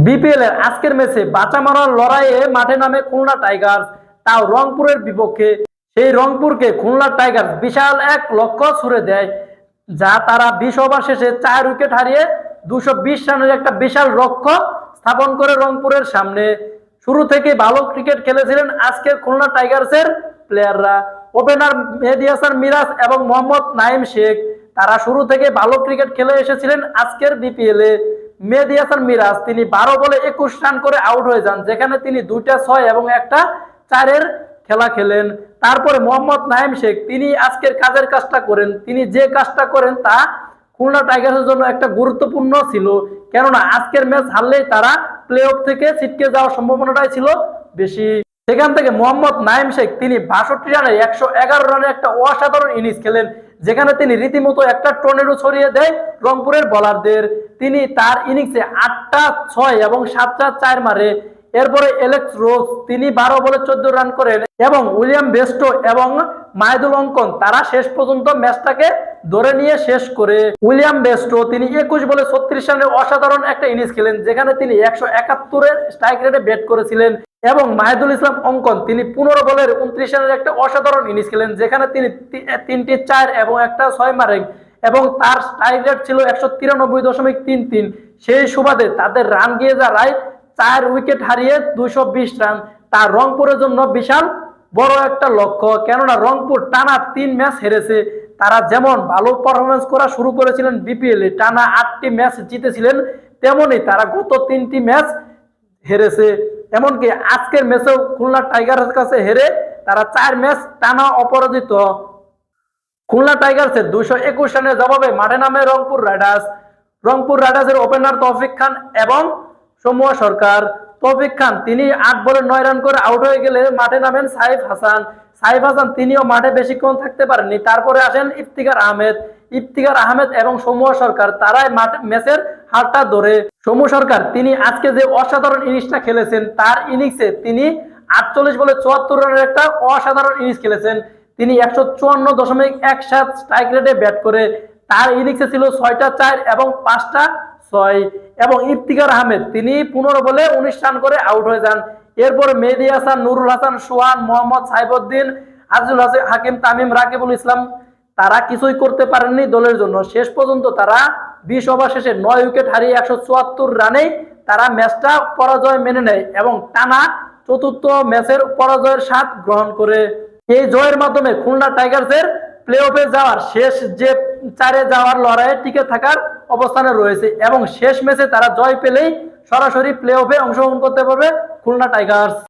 BPL এর আজকের ম্যাচে বাঁচা মারার লড়াইয়ে মাঠে নামে খুলনা টাইগার্স, তাও রংপুরের বিপক্ষে। সেই রংপুরকে খুলনা টাইগার্স বিশাল এক লক্ষ্য ছুড়ে দেয়, যা তারা 20 ওভার শেষে 4 উইকেট হারিয়ে 220 রানের একটা বিশাল লক্ষ্য স্থাপন করে রংপুরের সামনে। শুরু থেকে ভালো ক্রিকেট খেলেছিলেন আজকের খুলনা টাইগার্সের প্লেয়াররা। ওপেনার মেহেদী হাসান মিরাজ এবং মোহাম্মদ নাইম শেখ, তারা শুরু থেকে ভালো ক্রিকেট খেলে এসেছিলেন আজকের বিপিএল এ। মেহেদী হাসান মিরাজ তিনি 12 বলে 21 রান করে আউট হয়ে যান, যেখানে তিনি 2টা 6 এবং একটা 4-এর খেলা খেলেন। তারপরে মোহাম্মদ নাইম শেখ তিনি আজকের কাজের কাজটা করেন, তিনি যে কাজটা করেন তা খুলনা টাইগার্সের জন্য একটা গুরুত্বপূর্ণ ছিল, কেননা আজকের ম্যাচ হারলেই তারা প্লে অফ থেকে ছিটকে যাওয়ার সম্ভাবনাটাই ছিল বেশি। সেখান থেকে মোহাম্মদ নাইম শেখ তিনি 62 রানে 111 রানে একটা অসাধারণ ইনিংস খেলেন, যেখানে তিনি রীতিমতো একটা টর্নেডো ছড়িয়ে দেয় রংপুরের বোলারদের। তিনি তার ইনিংসে 8টা 6 এবং 7টা 4 মারে। এরপরে এলেক্স রোজ তিনি 12 বলে 14 রান করেন এবং উইলিয়াম বেস্টো এবং মাহিদুল অঙ্কন তারা শেষ পর্যন্ত ম্যাচটাকে ধরে নিয়ে শেষ করে। উইলিয়াম বেস্টো তিনি 21 বলে 36 রানের অসাধারণ একটা ইনিংস খেলেন, যেখানে তিনি 171-এর স্ট্রাইক রেটে ব্যাট করেছিলেন। এবং মাহিদুল ইসলাম অঙ্কন তিনি 15 বলের 29 রানের একটা অসাধারণ ইনিংস খেলেন, যেখানে তিনি 3টি 4 এবং একটা 6 মারেন এবং তার স্ট্রাইক রেট ছিল 193.33। সেই সুবাদে তাদের রান গিয়ে দাঁড়ায় 4 উইকেট হারিয়ে 220 রান। তা রংপুরের জন্য বিশাল বড় একটা লক্ষ্য, কেননা রংপুর টানা 3 ম্যাচ হেরেছে। তারা যেমন ভালো পারফরমেন্স করা শুরু করেছিলেন বিপিএল এ, টানা 8টি ম্যাচ জিতেছিলেন, তেমনি তারা গত 3টি ম্যাচ হেরেছে। এমনকি আজকের ম্যাচেও খুলনা টাইগার্সের কাছে হেরে তারা 4 ম্যাচ টানা অপরাজিত। খুলনা টাইগার্সের 221 রানের জবাবে মাঠে নামে রংপুর রাইডার্স। রংপুর রাইডার্সের ওপেনার তৌফিক খান এবং সমুয়া সরকার। তৌফিক খান তিনি 8 বলে 9 রান করে আউট হয়ে গেলে মাঠে নামেন সাইফ হাসান। সাইফ হাসান তিনিও মাঠে বেশিক্ষণ থাকতে পারেননি। তারপরে আসেন ইফতিখার আহমেদ। ইফতিখার আহমেদ এবং সমুয়া সরকার তারাই ম্যাচের হারটা ধরে। সমু সরকার তিনি আজকে যে অসাধারণ ইনিংসটা খেলেছেন, তার ইনিংসে তিনি 48 বলে 74 রানের একটা অসাধারণ ইনিংস খেলেছেন। তিনি 154.17 স্ট্রাইক রেটে ব্যাট করে। তার ইনিংসে ছিল 6টা 4 এবং 5টা 6। এবং ইফতিখার আহমেদ তিনি 15 বলে 19 রান করে আউট হয়ে যান। এরপর মেহেদী হাসান, নুরুল হাসান সোহান, মোহাম্মদ সাইফুদ্দিন, আজিজুল হাকিম, তামিম, রাকিবুল ইসলাম তারা কিছুই করতে পারেননি দলের জন্য। শেষ পর্যন্ত তারা 20 ওভার শেষে 9 উইকেট হারিয়ে 174 রানেই তারা ম্যাচটা পরাজয় মেনে নেয় এবং টানা চতুর্থ ম্যাচের পরাজয়ের স্বাদ গ্রহণ করে। এই জয়ের মাধ্যমে খুলনা টাইগার্সের প্লে অফে যাওয়ার শেষ যে 4-এ যাওয়ার লড়াইয়ে টিকে থাকার অবস্থানে রয়েছে এবং শেষ ম্যাচে তারা জয় পেলেই সরাসরি প্লে অফে অংশগ্রহণ করতে পারবে খুলনা টাইগার্স।